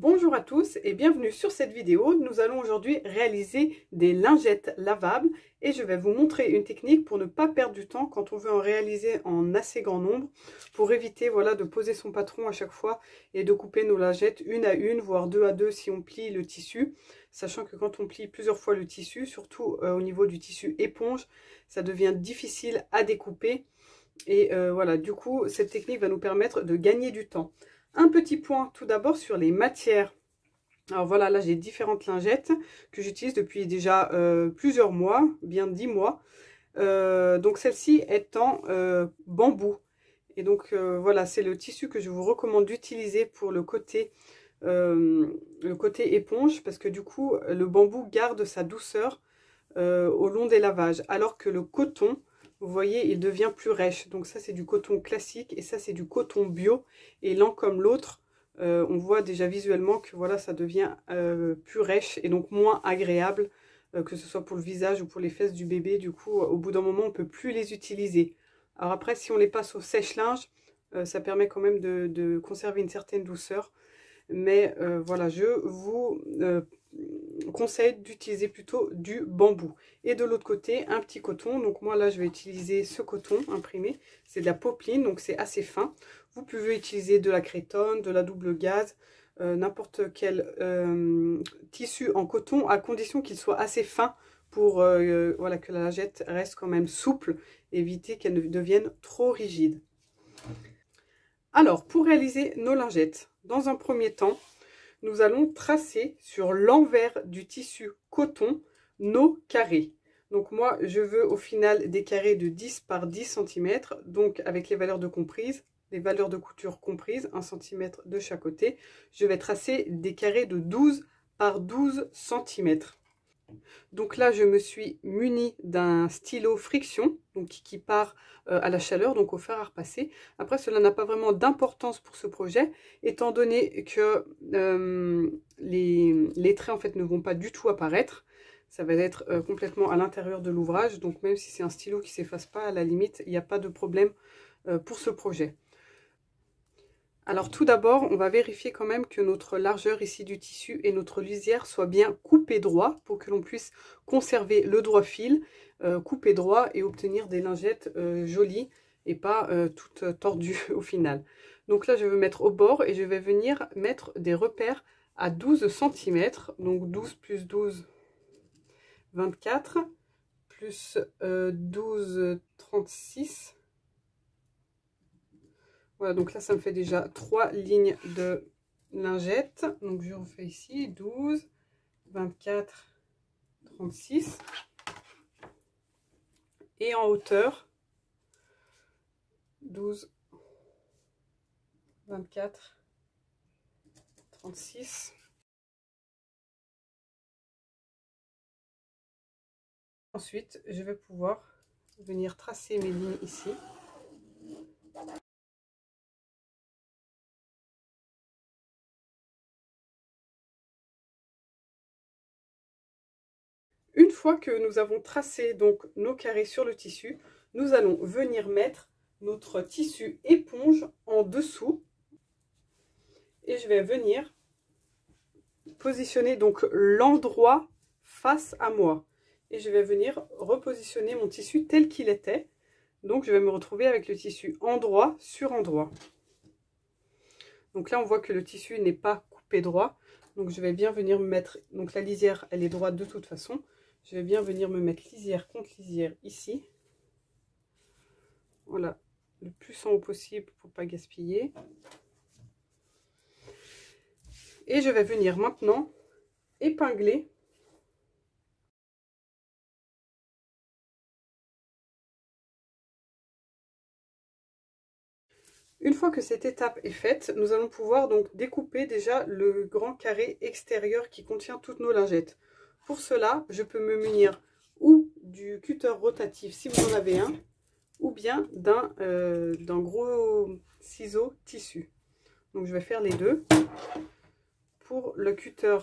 Bonjour à tous et bienvenue sur cette vidéo. Nous allons aujourd'hui réaliser des lingettes lavables et je vais vous montrer une technique pour ne pas perdre du temps quand on veut en réaliser en assez grand nombre, pour éviter de poser son patron à chaque fois et de couper nos lingettes une à une, voire deux à deux si on plie le tissu, sachant que quand on plie plusieurs fois le tissu, surtout au niveau du tissu éponge, ça devient difficile à découper et du coup cette technique va nous permettre de gagner du temps. Un petit point tout d'abord sur les matières. Alors voilà, là j'ai différentes lingettes que j'utilise depuis déjà plusieurs mois, bien 10 mois. Donc celle-ci est en bambou. Et donc voilà, c'est le tissu que je vous recommande d'utiliser pour le côté éponge, parce que du coup le bambou garde sa douceur au long des lavages, alors que le coton, vous voyez, il devient plus rêche. Donc ça c'est du coton classique et ça c'est du coton bio, et l'un comme l'autre on voit déjà visuellement que voilà, ça devient plus rêche et donc moins agréable, que ce soit pour le visage ou pour les fesses du bébé. Du coup au bout d'un moment on peut plus les utiliser. Alors après, si on les passe au sèche-linge, ça permet quand même de conserver une certaine douceur, mais voilà, je vous conseille d'utiliser plutôt du bambou. Et de l'autre côté, un petit coton. Donc moi là je vais utiliser ce coton imprimé, c'est de la popeline, donc c'est assez fin. Vous pouvez utiliser de la crétonne, de la double gaze, n'importe quel tissu en coton, à condition qu'il soit assez fin pour voilà, que la lingette reste quand même souple, éviter qu'elle ne devienne trop rigide. Alors pour réaliser nos lingettes, dans un premier temps, nous allons tracer sur l'envers du tissu coton nos carrés. Donc moi, je veux au final des carrés de 10 par 10 cm, donc avec les valeurs de comprise, les valeurs de couture comprises, 1 cm de chaque côté. Je vais tracer des carrés de 12 par 12 cm. Donc là, je me suis munie d'un stylo friction, donc qui part à la chaleur, donc au fer à repasser. Après, cela n'a pas vraiment d'importance pour ce projet, étant donné que les traits en fait ne vont pas du tout apparaître. Ça va être complètement à l'intérieur de l'ouvrage, donc même si c'est un stylo qui ne s'efface pas, à la limite, il n'y a pas de problème pour ce projet. Alors tout d'abord, on va vérifier quand même que notre largeur ici du tissu et notre lisière soient bien coupés droit, pour que l'on puisse conserver le droit fil, couper droit et obtenir des lingettes jolies et pas toutes tordues au final. Donc là, je vais mettre au bord et je vais venir mettre des repères à 12 cm. Donc 12 plus 12, 24, plus 12, 36. Voilà, donc là, ça me fait déjà 3 lignes de lingettes. Donc, je refais ici 12, 24, 36. Et en hauteur, 12, 24, 36. Ensuite, je vais pouvoir venir tracer mes lignes ici. Une fois que nous avons tracé donc nos carrés sur le tissu, nous allons venir mettre notre tissu éponge en dessous. Et je vais venir positionner donc l'endroit face à moi. Et je vais venir repositionner mon tissu tel qu'il était. Donc je vais me retrouver avec le tissu endroit sur endroit. Donc là on voit que le tissu n'est pas coupé droit. Donc je vais bien venir me mettre, donc la lisière elle est droite de toute façon. Je vais bien venir me mettre lisière contre lisière ici. Voilà, le plus en haut possible pour pas gaspiller. Et je vais venir maintenant épingler . Une fois que cette étape est faite, nous allons pouvoir donc découper déjà le grand carré extérieur qui contient toutes nos lingettes. Pour cela, je peux me munir ou du cutter rotatif si vous en avez un, ou bien d'un gros ciseau tissu. Donc je vais faire les deux. Pour le cutter,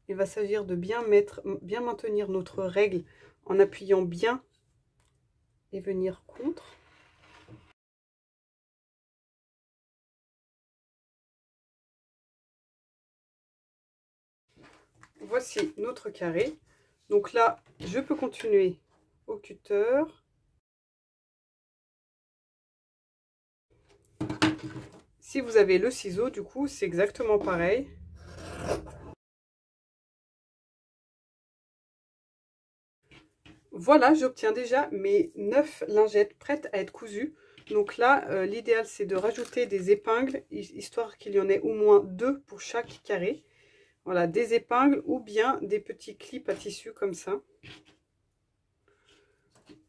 il va s'agir de bien maintenir notre règle en appuyant bien et venir contre. voici notre carré. Donc là, je peux continuer au cutter. Si vous avez le ciseau, du coup, c'est exactement pareil. Voilà, j'obtiens déjà mes 9 lingettes prêtes à être cousues. Donc là, l'idéal, c'est de rajouter des épingles, histoire qu'il y en ait au moins 2 pour chaque carré. Voilà, des épingles ou bien des petits clips à tissu comme ça.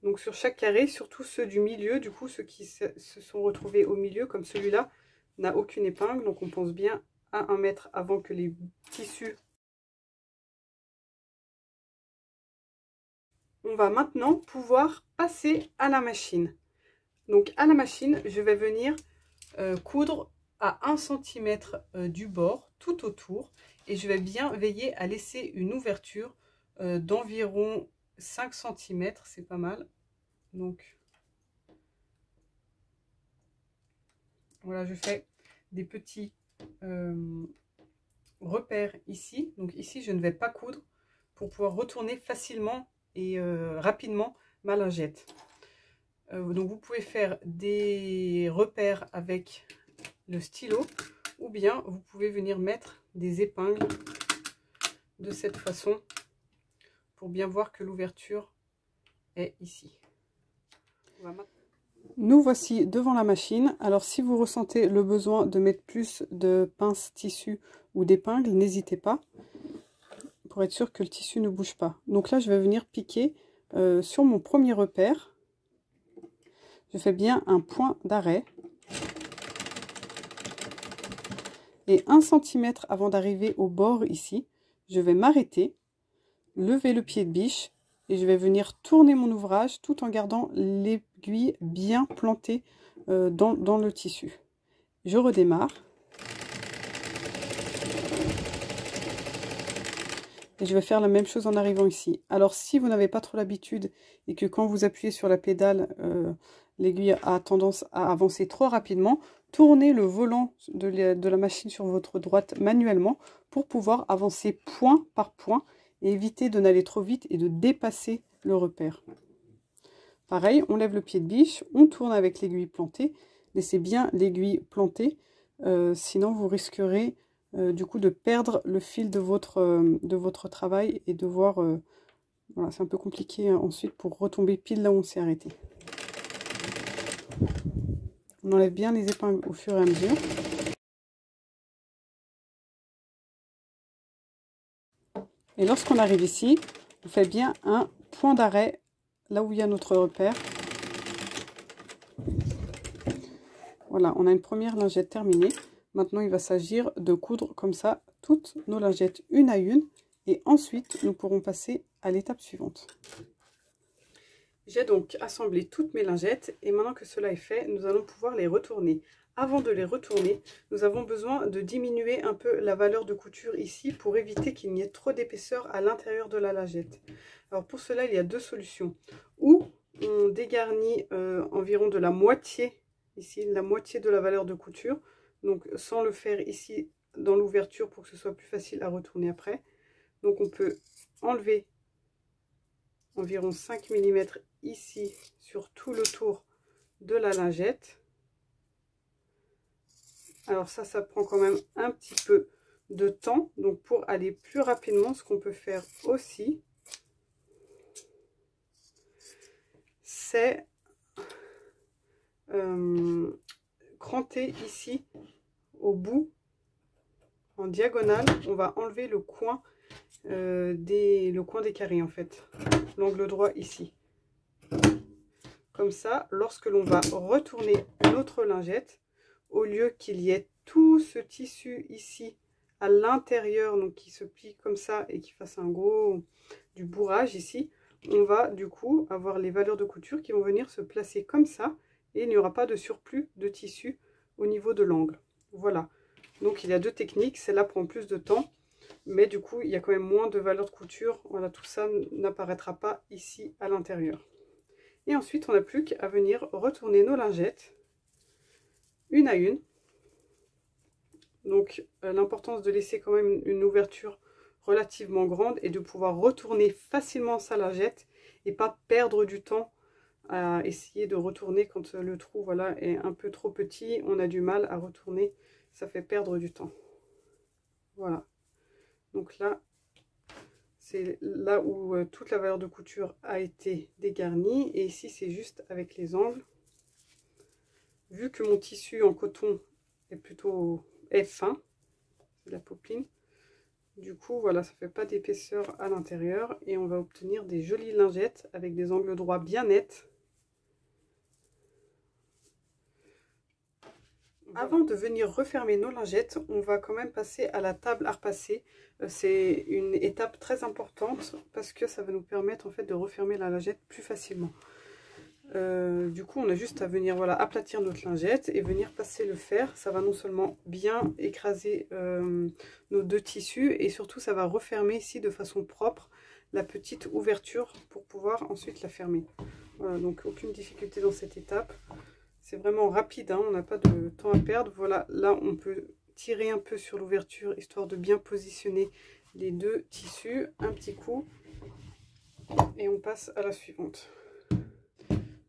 Donc sur chaque carré, surtout ceux du milieu, du coup, ceux qui se sont retrouvés au milieu, comme celui-là, n'a aucune épingle. Donc on pense bien à 1 mètre avant que les tissus... On va maintenant pouvoir passer à la machine. Donc à la machine, je vais venir coudre à 1 cm du bord, tout autour. Et je vais bien veiller à laisser une ouverture d'environ 5 cm, c'est pas mal. Donc voilà, je fais des petits repères ici. Donc ici, je ne vais pas coudre pour pouvoir retourner facilement et rapidement ma lingette. Donc vous pouvez faire des repères avec le stylo ou bien vous pouvez venir mettre des épingles de cette façon pour bien voir que l'ouverture est ici. Nous voici devant la machine. Alors si vous ressentez le besoin de mettre plus de pinces tissu ou d'épingles, n'hésitez pas pour être sûr que le tissu ne bouge pas. Donc là je vais venir piquer sur mon premier repère. Je fais bien un point d'arrêt. Et 1 cm avant d'arriver au bord ici, je vais m'arrêter, lever le pied de biche et je vais venir tourner mon ouvrage tout en gardant l'aiguille bien plantée dans le tissu. Je redémarre. Et je vais faire la même chose en arrivant ici. Alors si vous n'avez pas trop l'habitude et que quand vous appuyez sur la pédale, l'aiguille a tendance à avancer trop rapidement, tournez le volant de la machine sur votre droite manuellement pour pouvoir avancer point par point et éviter de n'aller trop vite et de dépasser le repère. Pareil, on lève le pied de biche, on tourne avec l'aiguille plantée. Laissez bien l'aiguille plantée, sinon vous risquerez du coup de perdre le fil de votre travail et de voir... voilà, c'est un peu compliqué ensuite pour retomber pile là où on s'est arrêté. On enlève bien les épingles au fur et à mesure. Et lorsqu'on arrive ici, on fait bien un point d'arrêt là où il y a notre repère. Voilà, on a une première lingette terminée. Maintenant, il va s'agir de coudre comme ça toutes nos lingettes une à une. Et ensuite, nous pourrons passer à l'étape suivante. J'ai donc assemblé toutes mes lingettes et maintenant que cela est fait, nous allons pouvoir les retourner. Avant de les retourner, nous avons besoin de diminuer un peu la valeur de couture ici pour éviter qu'il n'y ait trop d'épaisseur à l'intérieur de la lingette. Alors pour cela, il y a 2 solutions. Ou on dégarnit environ de la moitié, ici, la moitié de la valeur de couture. Donc sans le faire ici dans l'ouverture pour que ce soit plus facile à retourner après. Donc on peut enlever environ 5 mm ici sur tout le tour de la lingette. Alors ça prend quand même un petit peu de temps. Donc pour aller plus rapidement, ce qu'on peut faire aussi, c'est cranter ici au bout en diagonale. On va enlever le coin des carrés en fait, l'angle droit ici. Comme ça, lorsque l'on va retourner notre lingette, au lieu qu'il y ait tout ce tissu ici à l'intérieur, donc qui se plie comme ça et qui fasse du bourrage ici, on va du coup avoir les valeurs de couture qui vont venir se placer comme ça et il n'y aura pas de surplus de tissu au niveau de l'angle. Voilà, donc il y a 2 techniques, celle-là prend plus de temps, mais du coup il y a quand même moins de valeur de couture. Voilà, tout ça n'apparaîtra pas ici à l'intérieur. Et ensuite on n'a plus qu'à venir retourner nos lingettes une à une. Donc l'importance de laisser quand même une ouverture relativement grande et de pouvoir retourner facilement sa lingette et pas perdre du temps à essayer de retourner quand le trou voilà, est un peu trop petit. On a du mal à retourner, ça fait perdre du temps. Voilà. Donc là, c'est là où toute la valeur de couture a été dégarnie. Et ici, c'est juste avec les angles. Vu que mon tissu en coton est fin, c'est de la popeline. Du coup, voilà, ça fait pas d'épaisseur à l'intérieur. Et on va obtenir des jolies lingettes avec des angles droits bien nets. Avant de venir refermer nos lingettes, on va quand même passer à la table à repasser. C'est une étape très importante parce que ça va nous permettre en fait de refermer la lingette plus facilement. Du coup, on a juste à venir voilà, aplatir notre lingette et venir passer le fer. Ça va non seulement bien écraser nos deux tissus et surtout ça va refermer ici de façon propre la petite ouverture pour pouvoir ensuite la fermer. Voilà, donc aucune difficulté dans cette étape. C'est vraiment rapide, hein, on n'a pas de temps à perdre. Voilà, là on peut tirer un peu sur l'ouverture histoire de bien positionner les deux tissus. Un petit coup et on passe à la suivante.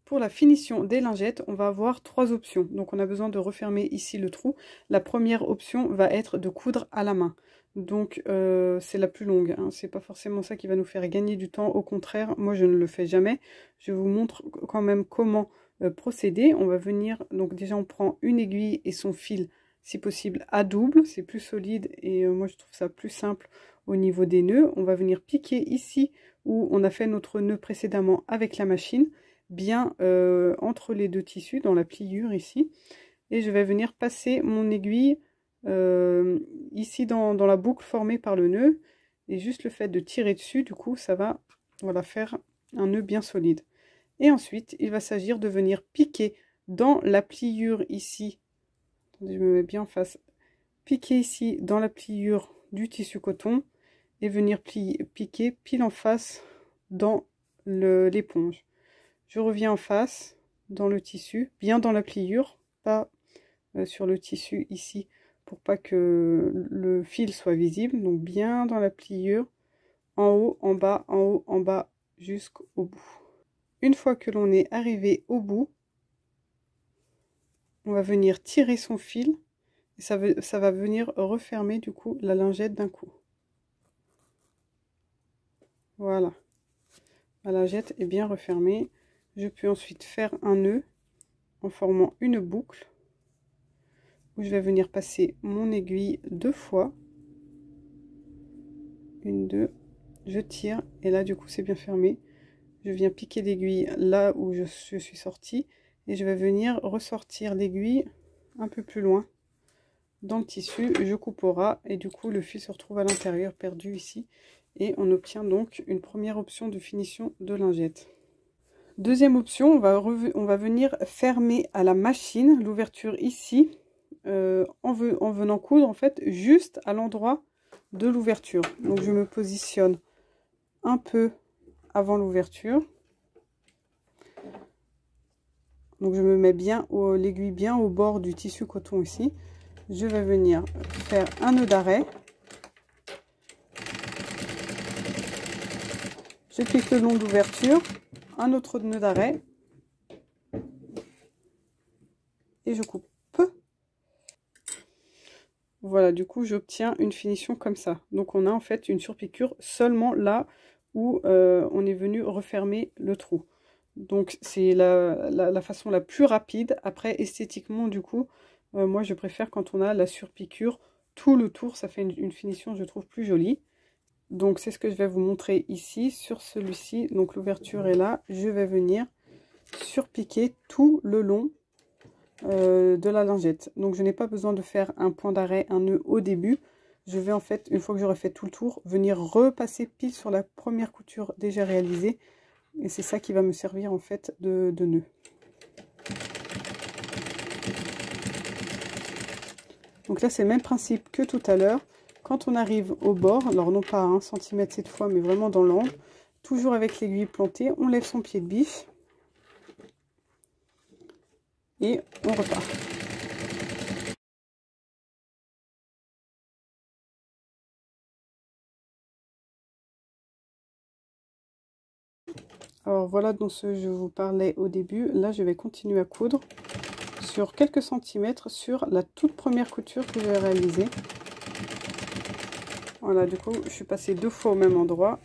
Pour la finition des lingettes, on va avoir trois options. Donc on a besoin de refermer ici le trou. La première option va être de coudre à la main. Donc c'est la plus longue, hein. C'est pas forcément ça qui va nous faire gagner du temps. Au contraire, moi je ne le fais jamais. Je vous montre quand même comment procéder. On va venir, donc déjà on prend une aiguille et son fil, si possible à double. C'est plus solide et moi je trouve ça plus simple au niveau des nœuds. On va venir piquer ici où on a fait notre nœud précédemment avec la machine, bien entre les deux tissus, dans la pliure ici. Et je vais venir passer mon aiguille ici dans la boucle formée par le nœud. Et juste le fait de tirer dessus, du coup, ça va voilà, faire un nœud bien solide. Et ensuite, il va s'agir de venir piquer dans la pliure ici. Attendez, je me mets bien en face. Piquer ici dans la pliure du tissu coton et venir piquer pile en face dans l'éponge. Je reviens en face dans le tissu, bien dans la pliure, pas sur le tissu ici pour pas que le fil soit visible. Donc bien dans la pliure, en haut, en bas, jusqu'au bout. Une fois que l'on est arrivé au bout, on va venir tirer son fil et ça va venir refermer du coup la lingette d'un coup. Voilà, la lingette est bien refermée. Je peux ensuite faire un nœud en formant une boucle où je vais venir passer mon aiguille deux fois. Une, deux, je tire et là du coup c'est bien fermé. Je viens piquer l'aiguille là où je suis sortie et je vais venir ressortir l'aiguille un peu plus loin dans le tissu. Je coupe au ras et du coup le fil se retrouve à l'intérieur perdu ici et on obtient donc une première option de finition de lingette. Deuxième option, on va venir fermer à la machine l'ouverture ici en venant coudre en fait juste à l'endroit de l'ouverture. Donc je me positionne un peu avant l'ouverture. Donc je me mets bien l'aiguille bien au bord du tissu coton ici. Je vais venir faire un nœud d'arrêt. Je pique le long de l'ouverture, un autre nœud d'arrêt et je coupe. Voilà, du coup j'obtiens une finition comme ça. Donc on a en fait une surpiqûre seulement là où on est venu refermer le trou. Donc c'est la façon la plus rapide. Après esthétiquement du coup, moi je préfère quand on a la surpiqûre tout le tour. Ça fait une finition je trouve plus jolie. Donc c'est ce que je vais vous montrer ici sur celui-ci. Donc l'ouverture est là. Je vais venir surpiquer tout le long de la lingette. Donc je n'ai pas besoin de faire un point d'arrêt, un nœud au début. Je vais en fait, une fois que j'aurai fait tout le tour, venir repasser pile sur la première couture déjà réalisée. Et c'est ça qui va me servir en fait de nœud. Donc là c'est le même principe que tout à l'heure. Quand on arrive au bord, alors non pas à 1 cm cette fois, mais vraiment dans l'angle, toujours avec l'aiguille plantée, on lève son pied de biche. Et on repart. Alors voilà dont je vous parlais au début. Là, je vais continuer à coudre sur quelques centimètres sur la toute première couture que j'ai réalisée. Voilà, du coup, je suis passée 2 fois au même endroit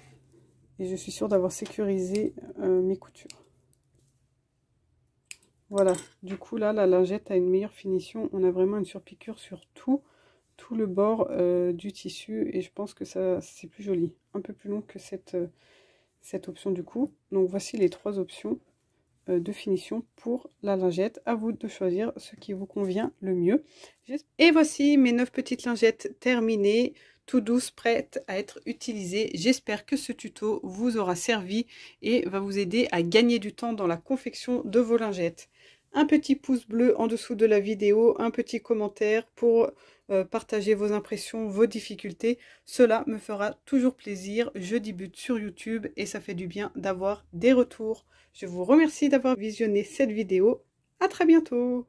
et je suis sûre d'avoir sécurisé mes coutures. Voilà, du coup, là, la lingette a une meilleure finition. On a vraiment une surpiqûre sur tout le bord du tissu et je pense que ça, c'est plus joli. Un peu plus long que cette option du coup. Donc, voici les 3 options de finition pour la lingette. À vous de choisir ce qui vous convient le mieux. Et voici mes 9 petites lingettes terminées, tout douces, prêtes à être utilisées. J'espère que ce tuto vous aura servi et va vous aider à gagner du temps dans la confection de vos lingettes. Un petit pouce bleu en dessous de la vidéo, un petit commentaire pour partager vos impressions, vos difficultés. Cela me fera toujours plaisir. Je débute sur YouTube et ça fait du bien d'avoir des retours. Je vous remercie d'avoir visionné cette vidéo. À très bientôt!